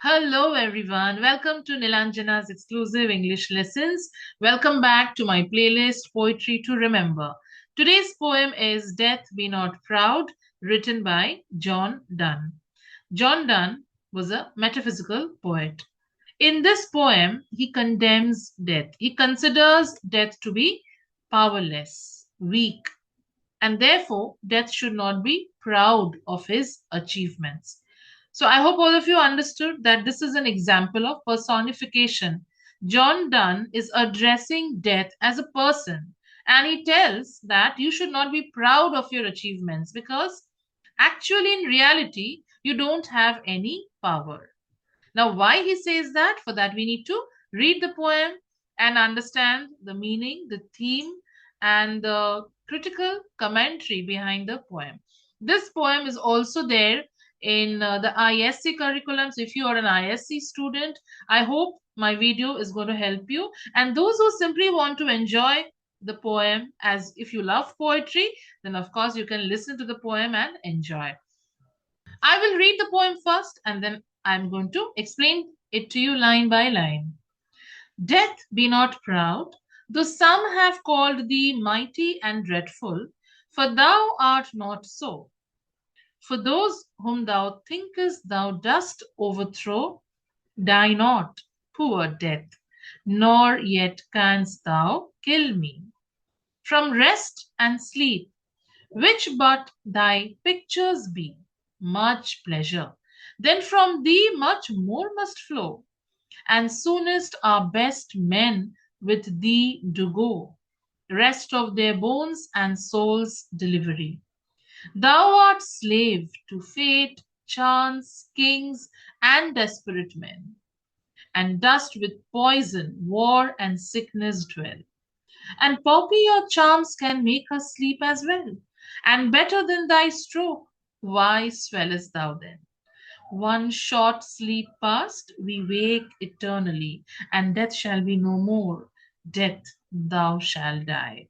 Hello, everyone. Welcome to Nilanjana's exclusive English lessons. Welcome back to my playlist, Poetry to Remember. Today's poem is Death Be Not Proud, written by John Donne. John Donne was a metaphysical poet. In this poem, he condemns death. He considers death to be powerless, weak, and therefore death should not be proud of his achievements. So I hope all of you understood that this is an example of personification. John Donne is addressing death as a person, and he tells that you should not be proud of your achievements because actually, in reality, you don't have any power. Now, why he says that? For that, we need to read the poem and understand the meaning, the theme, and the critical commentary behind the poem. This poem is also there in the ISC curriculum. So, if you are an ISC student, I hope my video is going to help you. And those who simply want to enjoy the poem, as if you love poetry, then of course you can listen to the poem and enjoy. I will read the poem first and then I'm going to explain it to you line by line. Death, be not proud, though some have called thee mighty and dreadful, for thou art not so. For those whom thou thinkest thou dost overthrow, die not, poor death, nor yet canst thou kill me. From rest and sleep, which but thy pictures be, much pleasure. Then from thee much more must flow, and soonest our best men with thee do go, rest of their bones and souls delivery. Thou art slave to fate, chance, kings, and desperate men, and dost with poison, war, and sickness dwell. And Poppy, your charms can make us sleep as well. And better than thy stroke, why swellest thou then? One short sleep past, we wake eternally, and death shall be no more. Death, thou shalt die.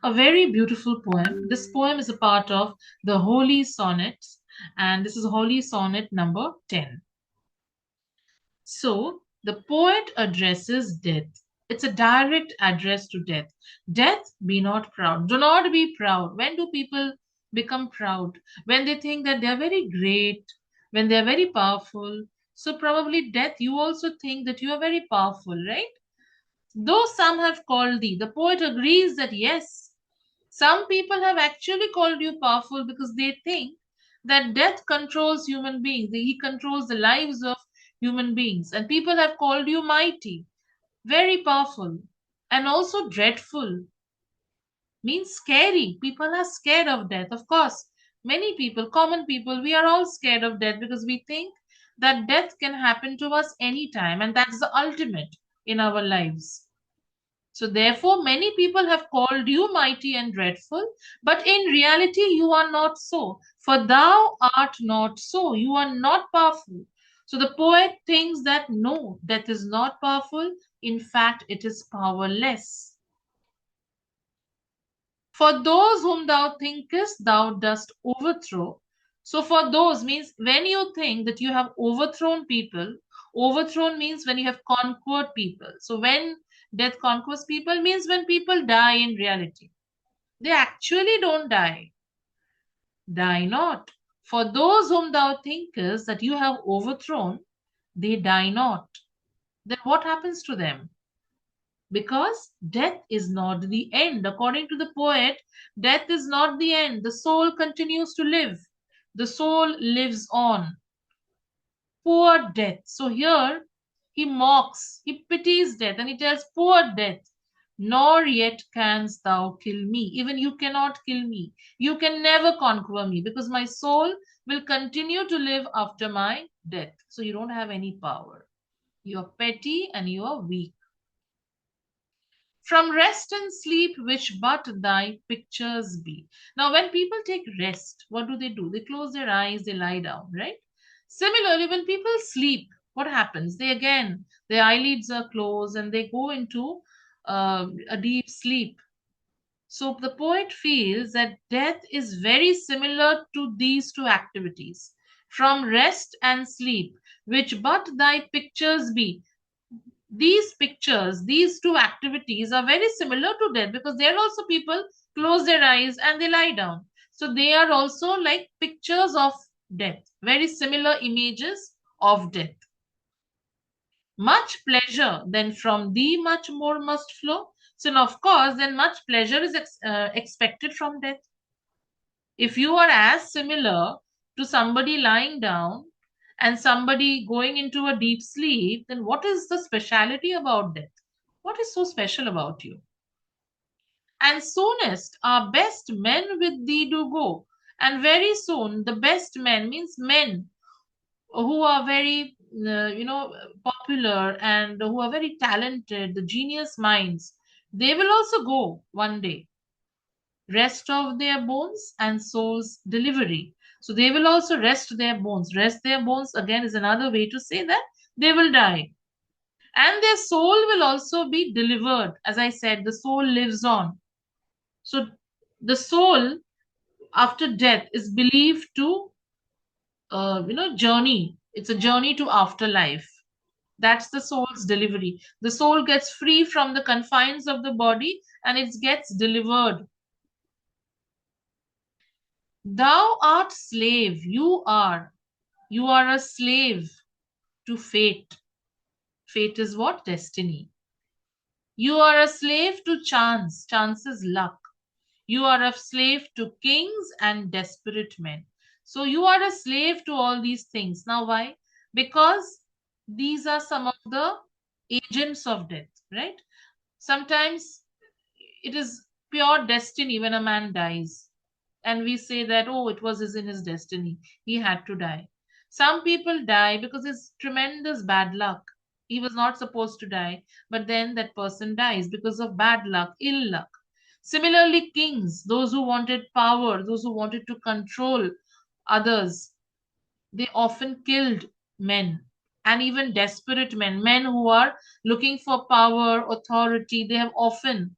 A very beautiful poem. This poem is a part of the Holy Sonnets, and this is Holy Sonnet number 10. So the poet addresses death. It's a direct address to death. Death, be not proud. Do not be proud. When do people become proud? When they think that they are very great, when they are very powerful. So probably death, you also think that you are very powerful, right? Though some have called thee, the poet agrees that yes, some people have actually called you powerful because they think that death controls human beings. He controls the lives of human beings. And people have called you mighty, very powerful, and also dreadful. Means scary. People are scared of death. Of course, many people, common people, we are all scared of death because we think that death can happen to us anytime, and that's the ultimate in our lives. So, therefore, many people have called you mighty and dreadful, but in reality, you are not so. For thou art not so. You are not powerful. So, the poet thinks that no, death is not powerful. In fact, it is powerless. For those whom thou thinkest thou dost overthrow. So, for those means when you think that you have overthrown people, overthrown means when you have conquered people. So, when death conquers people means when people die in reality. They actually don't die. Die not. For those whom thou thinkest that you have overthrown, they die not. Then what happens to them? Because death is not the end. According to the poet, death is not the end. The soul continues to live. The soul lives on. Poor death. So here he mocks, he pities death, and he tells, poor death, nor yet canst thou kill me. Even you cannot kill me. You can never conquer me because my soul will continue to live after my death. So you don't have any power. You are petty and you are weak. From rest and sleep, which but thy pictures be. Now, when people take rest, what do? They close their eyes, they lie down, right? Similarly, when people sleep, what happens? They again, their eyelids are closed and they go into a deep sleep. So the poet feels that death is very similar to these two activities. From rest and sleep, which but thy pictures be. These pictures, these two activities are very similar to death, because there are also people close their eyes and they lie down. So they are also like pictures of death, very similar images of death. Much pleasure then from thee much more must flow. So of course then much pleasure is expected from death. If you are as similar to somebody lying down and somebody going into a deep sleep, then what is the speciality about death? What is so special about you? And soonest our best men with thee do go. And very soon the best men means men who are very, popular and who are very talented, the genius minds, they will also go one day. Rest of their bones and souls delivery. So they will also rest their bones. Rest their bones again is another way to say that they will die. And their soul will also be delivered. As I said, the soul lives on. So the soul after death is believed to, journey. It's a journey to afterlife. That's the soul's delivery. The soul gets free from the confines of the body and it gets delivered. Thou art slave, you are. You are a slave to fate. Fate is what? Destiny. You are a slave to chance. Chance is luck. You are a slave to kings and desperate men. So you are a slave to all these things. Now, why? Because these are some of the agents of death, right? Sometimes it is pure destiny when a man dies. And we say that, oh, it was in his destiny. He had to die. Some people die because it's tremendous bad luck. He was not supposed to die, but then that person dies because of bad luck, ill luck. Similarly, kings, those who wanted power, those who wanted to control others, they often killed men, and even desperate men, men who are looking for power, authority, they have often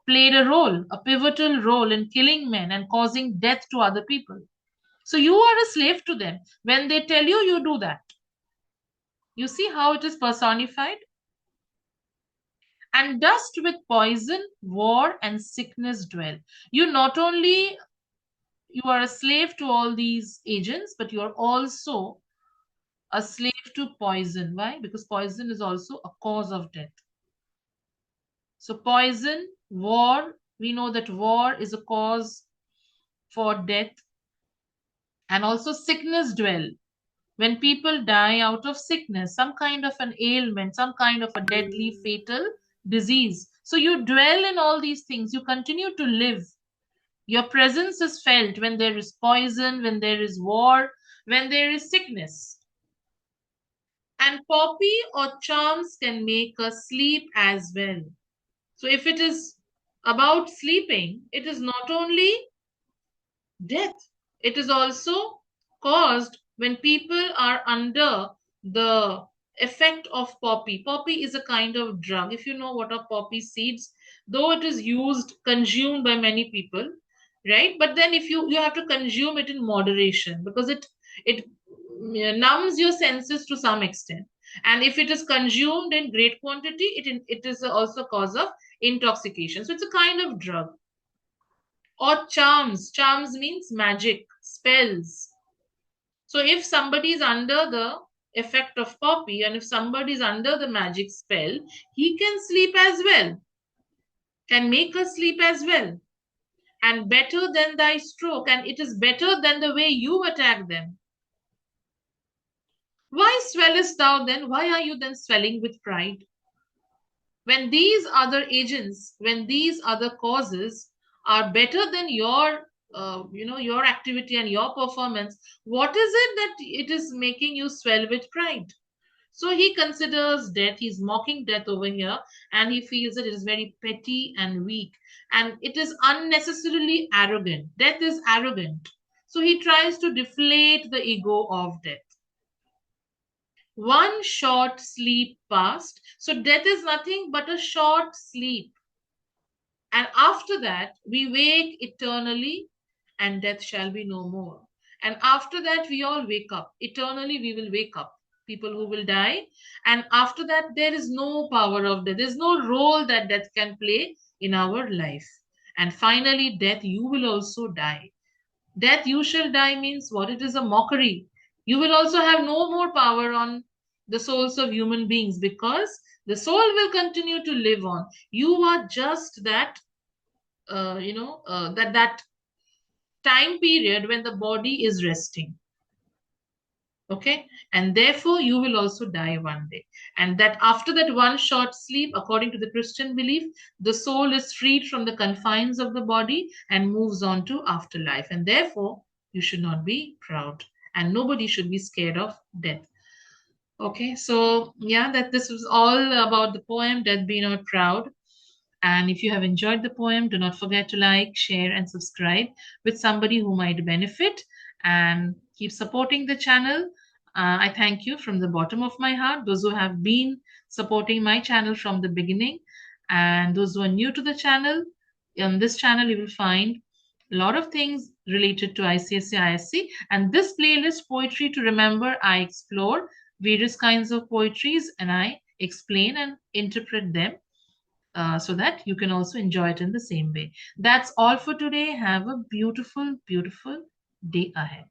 played a role, a pivotal role in killing men and causing death to other people. So you are a slave to them. When they tell you, you do that. You see how it is personified? And dust with poison, war, and sickness dwell. You not only you are a slave to all these agents, but you are also a slave to poison. Why? Because poison is also a cause of death. So poison, war, we know that war is a cause for death, and also sickness dwell. When people die out of sickness, some kind of an ailment, some kind of a deadly fatal disease. So you dwell in all these things, you continue to live. Your presence is felt when there is poison, when there is war, when there is sickness. And poppy or charms can make us sleep as well. So if it is about sleeping, it is not only death, it is also caused when people are under the effect of poppy. Poppy is a kind of drug. If you know what are poppy seeds, though it is used, consumed by many people, right? But then if you have to consume it in moderation, because it numbs your senses to some extent. And if it is consumed in great quantity, it is also cause of intoxication. So it's a kind of drug. Or charms. Charms means magic, spells. So if somebody is under the effect of poppy and if somebody is under the magic spell, he can sleep as well, can make us sleep as well. And better than thy stroke, and it is better than the way you attack them. Why swellest thou then? Why are you then swelling with pride? When these other agents, when these other causes are better than your your activity and your performance, what is it that it is making you swell with pride? So he considers death, he's mocking death over here, and he feels that it is very petty and weak, and it is unnecessarily arrogant. Death is arrogant. So he tries to deflate the ego of death. One short sleep past. So death is nothing but a short sleep. And after that, we wake eternally, and death shall be no more. And after that, we all wake up. Eternally, we will wake up. People who will die. And after that, there is no power of death. There's no role that death can play in our life. And finally, death, you will also die. Death, you shall die means what? It is a mockery. You will also have no more power on the souls of human beings because the soul will continue to live on. You are just that, that time period when the body is resting. Okay, and therefore you will also die one day. And that after that one short sleep, according to the Christian belief, the soul is freed from the confines of the body and moves on to afterlife. And therefore you should not be proud, and nobody should be scared of death. Okay, so yeah, that this was all about the poem Death Be Not Proud. And if you have enjoyed the poem, do not forget to like, share, and subscribe with somebody who might benefit, and keep supporting the channel. I thank you from the bottom of my heart, those who have been supporting my channel from the beginning, and those who are new to the channel. On this channel, you will find a lot of things related to ICSE ISC, and this playlist, Poetry to Remember, I explore various kinds of poetries and I explain and interpret them so that you can also enjoy it in the same way. That's all for today. Have a beautiful, beautiful day ahead.